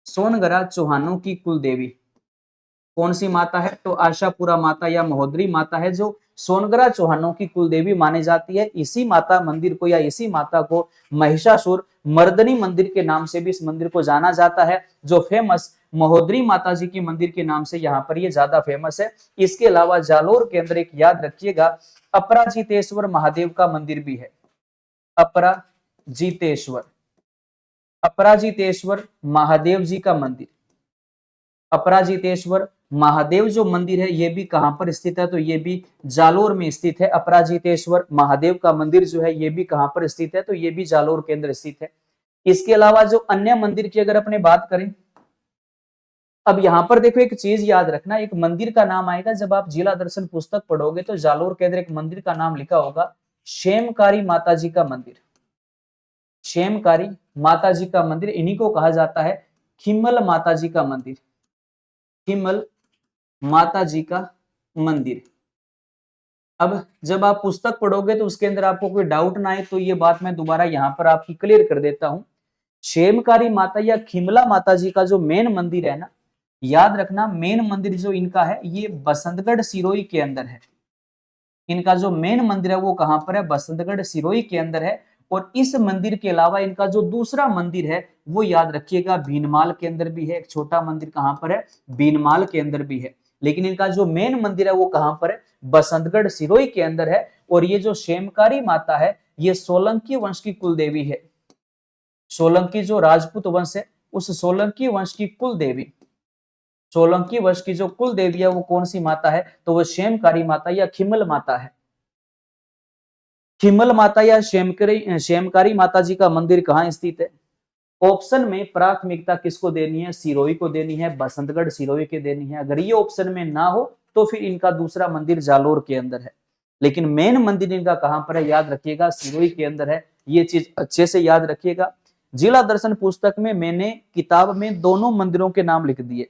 सोनगरा चौहानों की कुल देवी कौन सी माता है, तो आशापुरा माता या महोदरी माता है, जो सोनगरा चौहानों की कुल देवी मानी जाती है। इसी माता मंदिर को या इसी माता को महिषासुर मर्दनी मंदिर के नाम से भी इस मंदिर को जाना जाता है, जो फेमस महोदरी माता जी के मंदिर के नाम से यहाँ पर ये ज्यादा फेमस है। इसके अलावा जालोर के अंदर एक याद रखिएगा, अपराजितेश्वर महादेव का मंदिर भी है। अपराजितेश्वर, अपराजितेश्वर महादेव जी का मंदिर। अपराजितेश्वर महादेव जो मंदिर है ये भी कहां पर स्थित है, तो ये भी जालोर में स्थित है। अपराजितेश्वर महादेव का मंदिर जो है ये भी कहां पर स्थित है, तो ये भी जालोर के अंदर स्थित है। इसके अलावा जो अन्य मंदिर की अगर अपने बात करें, अब यहां पर देखो एक चीज याद रखना, एक मंदिर का नाम आएगा जब आप जिला दर्शन पुस्तक पढ़ोगे तो जालोर के अंदर एक मंदिर का नाम लिखा होगा, शेमकारी माता जी का मंदिर। शेमकारी माता जी का मंदिर, इन्हीं को कहा जाता है खिम्मल माता जी का मंदिर। खिम्मल माता जी का मंदिर। अब जब आप पुस्तक पढ़ोगे तो उसके अंदर आपको कोई डाउट ना आए तो ये बात मैं दोबारा यहां पर आपकी क्लियर कर देता हूं। शेमकारी माता या खिमला माता जी का जो मेन मंदिर है ना, याद रखना, मेन मंदिर जो इनका है ये बसंतगढ़ सिरोही के अंदर है। इनका जो मेन मंदिर है वो कहां पर है, बसंतगढ़ सिरोही के अंदर है। और इस मंदिर के अलावा इनका जो दूसरा मंदिर है वो याद रखिएगा भीनमाल के अंदर भी है। एक छोटा मंदिर कहां पर है, भीनमाल के अंदर भी है। लेकिन इनका जो मेन मंदिर है वो कहां पर है, बसंतगढ़ सिरोही के अंदर है। और ये जो शेमकारी माता है ये सोलंकी वंश की कुल देवी है। सोलंकी जो राजपूत वंश है उस सोलंकी वंश की कुल देवी, सोलंकी वंश की जो कुल देवी है वो कौन सी माता है, तो वो शेमकारी माता या खिमल माता है। खिमल माता या शेमकारी माता जी का मंदिर कहां स्थित है? ऑप्शन में प्राथमिकता किसको देनी है, सिरोही को देनी है, बसंतगढ़ सिरोही के देनी है। अगर ये ऑप्शन में ना हो तो फिर इनका दूसरा मंदिर जालोर के अंदर है। लेकिन मेन मंदिर इनका कहां पर है, याद रखिएगा सिरोही के अंदर है। ये चीज अच्छे से याद रखिएगा। जिला दर्शन पुस्तक में मैंने किताब में दोनों मंदिरों के नाम लिख दिए।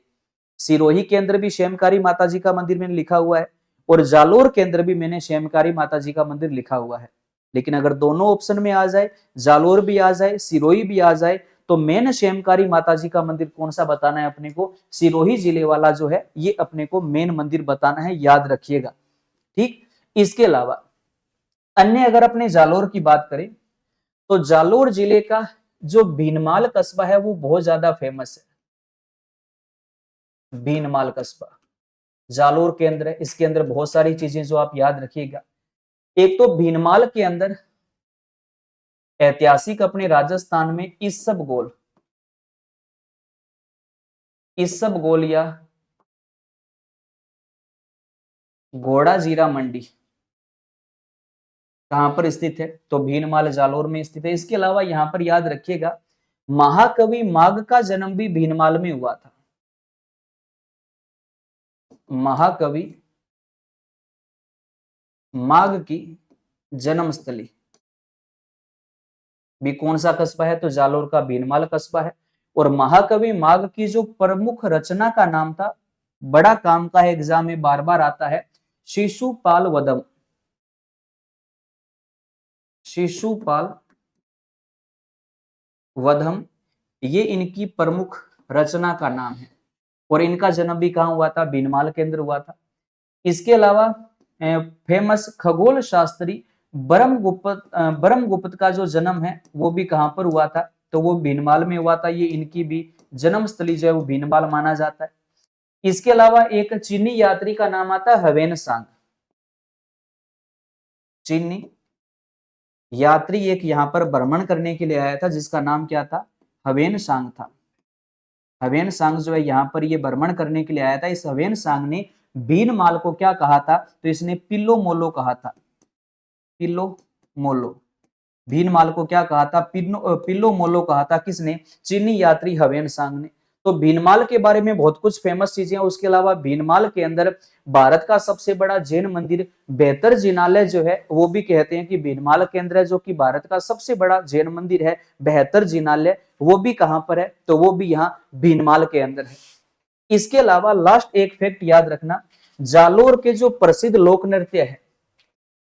सिरोही के अंदर भी शेमकारी माता जी का मंदिर मैंने लिखा हुआ है और जालोर के अंदर भी मैंने शेमकारी माता जी का मंदिर लिखा हुआ है। लेकिन अगर दोनों ऑप्शन में आ जाए, जालोर भी आ जाए, सिरोही भी आ जाए, तो मेन शेमकारी माता जी का मंदिर कौन सा बताना है अपने को, सिरोही जिले वाला जो है ये अपने को मेन मंदिर बताना है, याद रखिएगा। ठीक, इसके अलावा अन्य अगर अपने जालोर की बात करें तो जालोर जिले का जो भीनमाल कस्बा है वो बहुत ज्यादा फेमस है। भीनमाल कस्बा जालोर के अंदर है। इसके अंदर बहुत सारी चीजें जो आप याद रखिएगा। एक तो भीनमाल के अंदर ऐतिहासिक अपने राजस्थान में इसबगोल या घोड़ा जीरा मंडी कहां पर स्थित है, तो भीनमाल जालोर में स्थित है। इसके अलावा यहां पर याद रखिएगा महाकवि माघ का जन्म भी भीनमाल में हुआ था। महाकवि माघ की जन्मस्थली भी कौन सा कस्बा है, तो जालोर का भीनमाल कस्बा है। और महाकवि माघ की जो प्रमुख रचना का नाम था बड़ा काम का है, एग्जाम में बार बार आता है। शिशुपाल वधम, शिशुपाल वधम, ये इनकी प्रमुख रचना का नाम है और इनका जन्म भी कहाँ हुआ था, भीनमाल के अंदर हुआ था। इसके अलावा फेमस खगोल शास्त्री ब्रह्मगुप्त का जो जन्म है वो भी कहां पर हुआ था, तो वो भीनमाल में हुआ था। ये इनकी भी जन्म स्थली जो है वो भीनमाल माना जाता है। इसके अलावा एक चीनी यात्री का नाम आता है हवेन सांग, चीनी यात्री एक यहाँ पर भ्रमण करने के लिए आया था जिसका नाम क्या था, हवेन सांग था। हवेन सांग जो है यहाँ पर ये भ्रमण करने के लिए आया था। इस हवेन सांग ने भीनमाल को क्या कहा था, तो इसने पिल्लो मोलो कहा था, पिल्लो मोलो। भीनमाल को क्या कहा था, पिल्लो मोलो कहा था, किसने, चीनी यात्री हवेन सांग ने। तो भीनमाल के बारे में बहुत कुछ फेमस चीजें हैं। उसके अलावा भीनमाल के अंदर भारत का सबसे बड़ा जैन मंदिर बेहतर जिनालय जो है वो भी कहते हैं कि भीनमाल के अंदर है, जो कि भारत का सबसे बड़ा जैन मंदिर है बेहतर जिनालय, वो भी कहां पर है, तो वो भी यहाँ भीनमाल के अंदर है। इसके अलावा लास्ट एक फैक्ट याद रखना, जालोर के जो प्रसिद्ध लोक नृत्य है,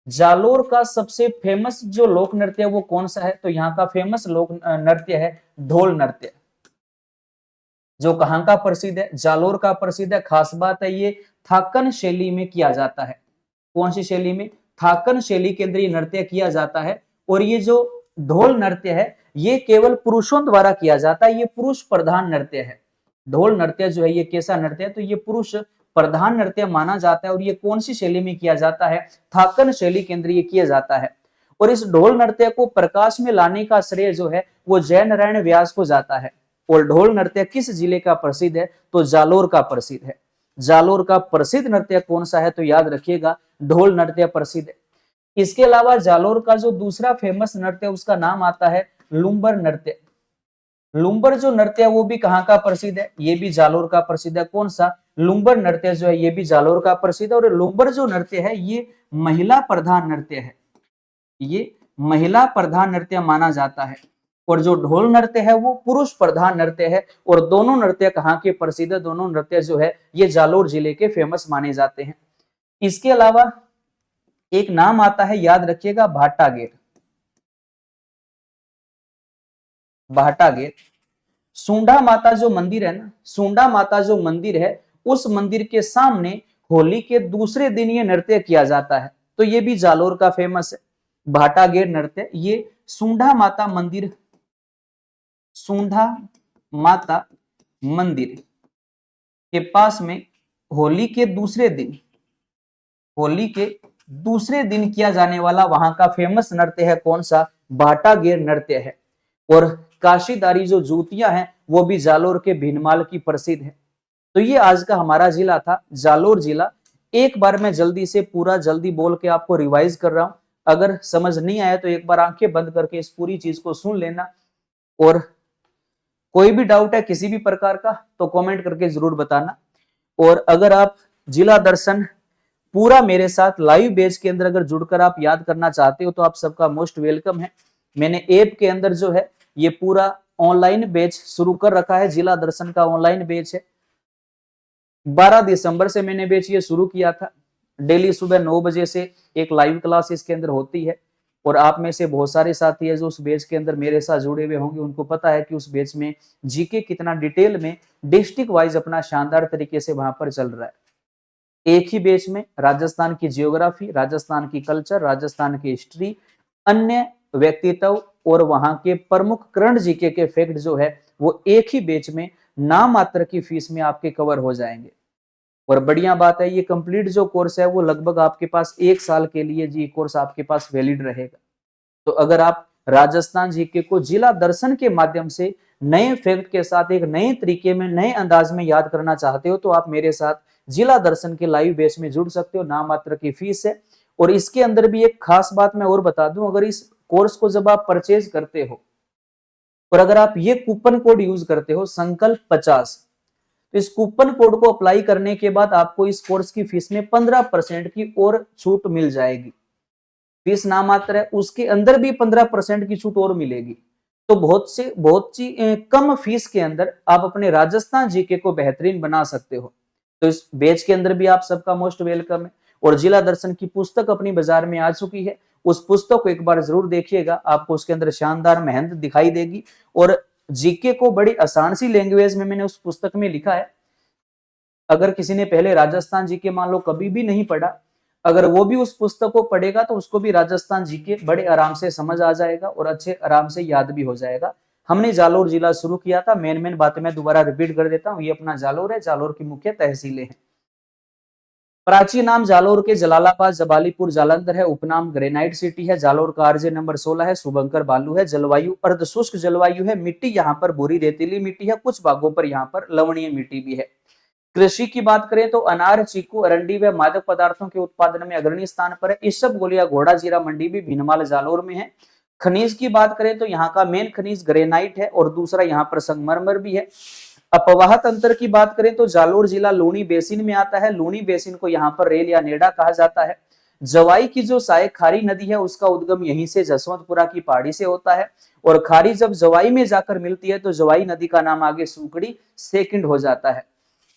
जालोर का सबसे फेमस जो लोक नृत्य है वो कौन सा है, तो यहाँ का फेमस लोक नृत्य है ढोल नृत्य, जो कहां का प्रसिद्ध है, जालोर का प्रसिद्ध है। खास बात है ये थाकन शैली में किया जाता है। कौन सी शैली में, थाकन शैली के अंदर ये नृत्य किया जाता है। और ये जो ढोल नृत्य है ये केवल पुरुषों द्वारा किया जाता है, ये पुरुष प्रधान नृत्य है। ढोल नृत्य जो है ये कैसा नृत्य है, तो ये पुरुष प्रधान नृत्य माना जाता है। और ये कौन सी शैली में किया जाता है, थाकन शैली के अंदर ये किया जाता है। और इस ढोल नृत्य को प्रकाश में लाने का श्रेय जो है वो जय नारायण व्यास को जाता है। और ढोल नृत्य किस जिले का प्रसिद्ध है, तो जालोर का प्रसिद्ध है। जालोर का प्रसिद्ध नृत्य कौन सा है, तो याद रखिएगा ढोल नृत्य प्रसिद्ध है। इसके अलावा जालोर का जो दूसरा फेमस नृत्य उसका नाम आता है लुम्बर नृत्य। लुम्बर जो नृत्य है वो भी कहाँ का प्रसिद्ध है, ये भी जालोर का प्रसिद्ध है। कौन सा, लुम्बर नृत्य जो है ये भी जालोर का प्रसिद्ध है। और लुम्बर जो नृत्य है ये महिला प्रधान नृत्य है, ये महिला प्रधान नृत्य माना जाता है। और जो ढोल नृत्य है वो पुरुष प्रधान नृत्य है। और दोनों नृत्य कहाँ के प्रसिद्ध है, दोनों नृत्य जो है ये जालोर जिले के फेमस माने जाते हैं। इसके अलावा एक नाम आता है, याद रखिएगा, भाटागेर। भाटागेर, सूंडा माता जो मंदिर है ना, सूंडा माता जो मंदिर है उस मंदिर के सामने होली के दूसरे दिन ये नृत्य किया जाता है। तो ये भी जालोर का फेमस है, भाटागेर नृत्य। ये सूंडा माता मंदिर, सूंडा माता मंदिर के पास में होली के दूसरे दिन, होली के दूसरे दिन किया जाने वाला वहां का फेमस नृत्य है कौन सा, भाटागेर नृत्य है। और काशीदारी जो जूतियां हैं वो भी जालोर के भीनमाल की प्रसिद्ध है। तो ये आज का हमारा जिला था जालोर जिला। एक बार मैं जल्दी से पूरा जल्दी बोल के आपको रिवाइज कर रहा हूं, अगर समझ नहीं आया तो एक बार आंखें बंद करके इस पूरी चीज को सुन लेना। और कोई भी डाउट है किसी भी प्रकार का तो कमेंट करके जरूर बताना। और अगर आप जिला दर्शन पूरा मेरे साथ लाइव बैच के अंदर अगर जुड़कर आप याद करना चाहते हो तो आप सबका मोस्ट वेलकम है। मैंने ऐप के अंदर जो है ये पूरा ऑनलाइन बैच शुरू कर रखा है, जिला दर्शन का ऑनलाइन बैच है। 12 दिसंबर से मैंने बैच ये शुरू किया था। डेली सुबह 9 बजे से एक लाइव क्लास इसके अंदर होती है। और आप में से बहुत सारे साथी है जो उस बैच के अंदर मेरे साथ जुड़े हुए होंगे, उनको पता है कि उस बैच में जीके कितना डिटेल में डिस्ट्रिक्ट वाइज अपना शानदार तरीके से वहां पर चल रहा है। एक ही बैच में राजस्थान की जियोग्राफी, राजस्थान की कल्चर, राजस्थान की हिस्ट्री, अन्य व्यक्तित्व और वहां के प्रमुख करंट जीके के फैक्ट जो है वो एक ही बैच में नाम मात्र की फीस में आपके कवर हो जाएंगे। और बढ़िया बात है ये कंप्लीट जो कोर्स है वो लगभग आपके पास 1 साल के लिए जी कोर्स आपके पास वैलिड रहेगा। तो अगर आप राजस्थान जीके को जिला दर्शन के माध्यम से नए फैक्ट के साथ एक नए तरीके में नए अंदाज में याद करना चाहते हो तो आप मेरे साथ जिला दर्शन के लाइव बैच में जुड़ सकते हो, नाम मात्र की फीस है। और इसके अंदर भी एक खास बात मैं और बता दूं, अगर इस कोर्स को जब आप परचेज करते हो और अगर आप ये कूपन कोड यूज करते हो संकल्प 50, तो इस कूपन कोड को अप्लाई करने के बाद आपको इस कोर्स की फीस में 15% की और छूट मिल जाएगी। फीस नाम मात्र है, उसके अंदर भी 15% की छूट और मिलेगी। तो बहुत सी कम फीस के अंदर आप अपने राजस्थान जीके को बेहतरीन बना सकते हो। तो इस बैच के अंदर भी आप सबका मोस्ट वेलकम है। और जिला दर्शन की पुस्तक अपनी बाजार में आ चुकी है, उस पुस्तक को एक बार जरूर देखिएगा, आपको उसके अंदर शानदार मेहनत दिखाई देगी। और जीके को बड़ी आसान सी लैंग्वेज में मैंने उस पुस्तक में लिखा है। अगर किसी ने पहले राजस्थान जीके मान लो कभी भी नहीं पढ़ा, अगर वो भी उस पुस्तक को पढ़ेगा तो उसको भी राजस्थान जीके बड़े आराम से समझ आ जाएगा और अच्छे आराम से याद भी हो जाएगा। हमने जालोर जिला शुरू किया था, मेन बातें मैं दोबारा रिपीट कर देता हूँ। ये अपना जालोर है, जालोर की मुख्य तहसीलें हैं। प्राचीन नाम जालोर के जलालाबाद, जबालीपुर, जालंधर है। उपनाम ग्रेनाइट सिटी है। जालोर का आरजे नंबर 16 है। शुभंकर बालू है। जलवायु अर्धशुष्क जलवायु है। मिट्टी यहाँ पर भूरी रेतीली मिट्टी है, कुछ भागों पर यहाँ पर लवणीय मिट्टी भी है। कृषि की बात करें तो अनार, चीकू, अरंडी व मादक पदार्थों के उत्पादन में अग्रणी स्थान पर है। इसबगोल या घोड़ा जीरा मंडी भी भीनमाल जालोर में है। खनिज की बात करें तो यहाँ का मेन खनिज ग्रेनाइट है और दूसरा यहाँ पर संगमरमर भी है। अपवाह तंत्र की बात करें तो जालोर जिला लूणी बेसिन में आता है। लूणी बेसिन को यहाँ पर रेल या नेड़ा कहा जाता है। जवाई की जो सहायक खारी नदी है उसका उद्गम यहीं से जसवंतपुरा की पहाड़ी से होता है। और खारी जब जवाई में जाकर मिलती है तो जवाई नदी का नाम आगे सुकड़ी सेकंड हो जाता है।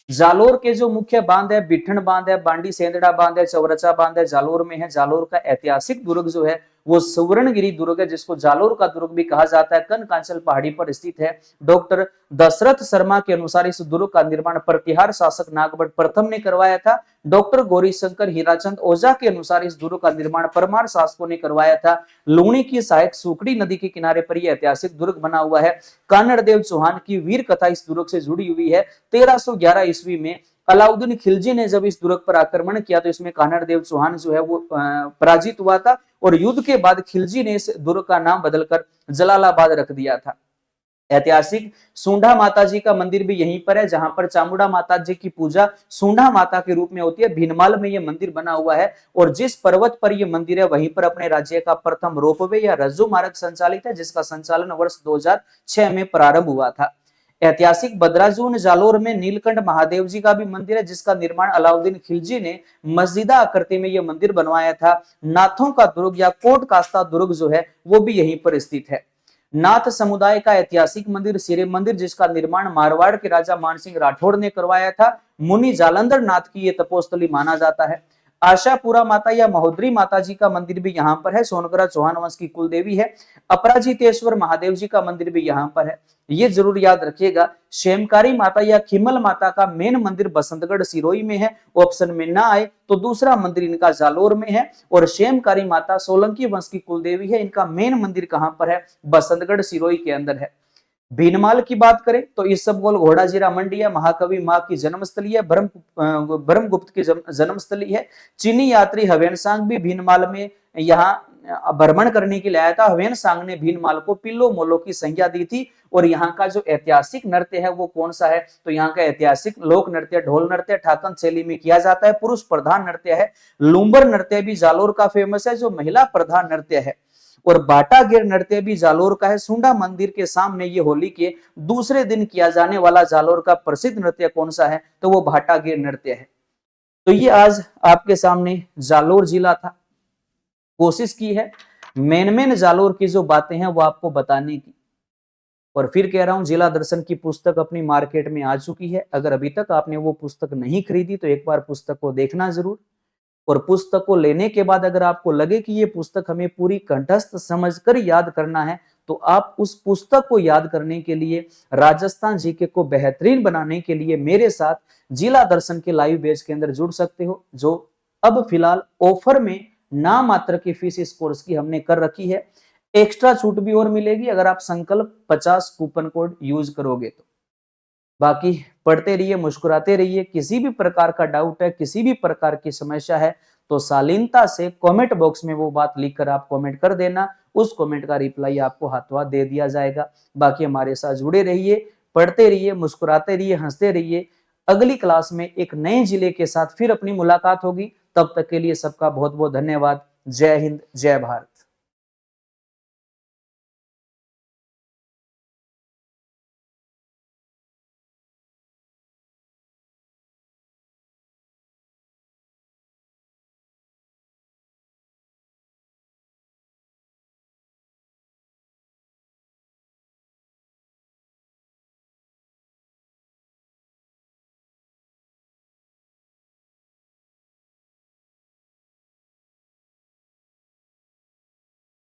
जालोर के जो मुख्य बांध है, बिठन बांध है, बांडी सेंदड़ा बांध है, चौरचा बांध है, जालोर में है। जालोर का ऐतिहासिक दुर्ग जो है वो सुवर्णगिरी दुर्ग है, जिसको जालोर का दुर्ग भी कहा जाता है। कनकांचल पहाड़ी पर स्थित है। डॉक्टर दशरथ शर्मा के अनुसार इस दुर्ग का निर्माण प्रतिहार शासक नागभट्ट प्रथम ने करवाया था। डॉक्टर गौरी शंकर हीराचंद ओझा के अनुसार इस दुर्ग का निर्माण परमार शासकों ने करवाया था। लूणी की सहायक सुकड़ी नदी के किनारे पर यह ऐतिहासिक दुर्ग बना हुआ है। कानड़देव चौहान की वीर कथा इस दुर्ग से जुड़ी हुई है। 1311 ईस्वी में अलाउद्दीन खिलजी ने जब इस दुर्ग पर आक्रमण किया तो इसमें कानड़देव चौहान जो है वो पराजित हुआ था और युद्ध के बाद खिलजी ने इस दुर्ग का नाम बदलकर जलालाबाद रख दिया था। ऐतिहासिक सूंढा माता जी का मंदिर भी यहीं पर है, जहां पर चामुंडा माता जी की पूजा सूंढा माता के रूप में होती है। भीनमाल में यह मंदिर बना हुआ है और जिस पर्वत पर यह मंदिर है वहीं पर अपने राज्य का प्रथम रोपवे या रज्जू मार्ग संचालित है, जिसका संचालन वर्ष 2006 में प्रारंभ हुआ था। ऐतिहासिक बदराजून जालोर में नीलकंठ महादेव जी का भी मंदिर है, जिसका निर्माण अलाउद्दीन खिलजी ने मस्जिदा आकृति में यह मंदिर बनवाया था। नाथों का दुर्ग या कोट कास्ता दुर्ग जो है वो भी यहीं पर स्थित है। नाथ समुदाय का ऐतिहासिक मंदिर सिरे मंदिर, जिसका निर्माण मारवाड़ के राजा मानसिंह राठौड़ ने करवाया था। मुनि जालंधर नाथ की यह तपोस्थली माना जाता है। आशापुरा माता या महोदरी माता जी का मंदिर भी यहाँ पर है। सोनगरा चौहान वंश की कुल देवी है। अपराजितेश्वर महादेव जी का मंदिर भी यहाँ पर है। ये जरूर याद रखिएगा। शेमकारी माता या खिमल माता का मेन मंदिर बसंतगढ़ सिरोही में है। ऑप्शन में ना आए तो दूसरा मंदिर इनका जालोर में है। और शेमकारी माता सोलंकी वंश की कुलदेवी है। इनका मेन मंदिर कहाँ पर है? बसंतगढ़ सिरोही के अंदर है। भीनमाल की बात करें तो इसबगोल घोड़ा जीरा मंडी है। महाकवि मां की जन्मस्थली है। ब्रह्मगुप्त की जन्मस्थली है। चीनी यात्री हवेनसांग भी भीनमाल में यहाँ भ्रमण करने के लिए आया था। हवेनसांग ने भीनमाल को पिल्लो मोलो की संज्ञा दी थी। और यहाँ का जो ऐतिहासिक नृत्य है वो कौन सा है? तो यहाँ का ऐतिहासिक लोक नृत्य ढोल नृत्य ठाकन शैली में किया जाता है। पुरुष प्रधान नृत्य है। लुम्बर नृत्य भी जालोर का फेमस है, जो महिला प्रधान नृत्य है। और बाटा गिर नृत्य भी जालोर का है। सुंडा मंदिर के सामने ये होली के दूसरे दिन किया जाने वाला जालोर का प्रसिद्ध नृत्य कौन सा है? तो वो भाटा गिर नृत्य है। तो ये आज आपके सामने जालोर जिला था। कोशिश की है मेन जालोर की जो बातें हैं वो आपको बताने की। और फिर कह रहा हूं, जिला दर्शन की पुस्तक अपनी मार्केट में आ चुकी है। अगर अभी तक आपने वो पुस्तक नहीं खरीदी तो एक बार पुस्तक को देखना जरूर। और पुस्तक को लेने के बाद अगर आपको लगे कि ये पुस्तक हमें पूरी कंठस्थ समझकर याद करना है तो आप उस पुस्तक को याद करने के लिए, राजस्थान जीके को बेहतरीन बनाने के लिए मेरे साथ जिला दर्शन के लाइव बैच के अंदर जुड़ सकते हो, जो अब फिलहाल ऑफर में नाम मात्र की फीस इस कोर्स की हमने कर रखी है। एक्स्ट्रा छूट भी और मिलेगी अगर आप संकल्प 50 कूपन कोड यूज करोगे तो। बाकी पढ़ते रहिए, मुस्कुराते रहिए। किसी भी प्रकार का डाउट है, किसी भी प्रकार की समस्या है तो शालीनता से कमेंट बॉक्स में वो बात लिखकर आप कमेंट कर देना। उस कमेंट का रिप्लाई आपको हाथों दे दिया जाएगा। बाकी हमारे साथ जुड़े रहिए, पढ़ते रहिए, मुस्कुराते रहिए, हंसते रहिए। अगली क्लास में एक नए जिले के साथ फिर अपनी मुलाकात होगी। तब तक के लिए सबका बहुत बहुत धन्यवाद। जय हिंद, जय भारत।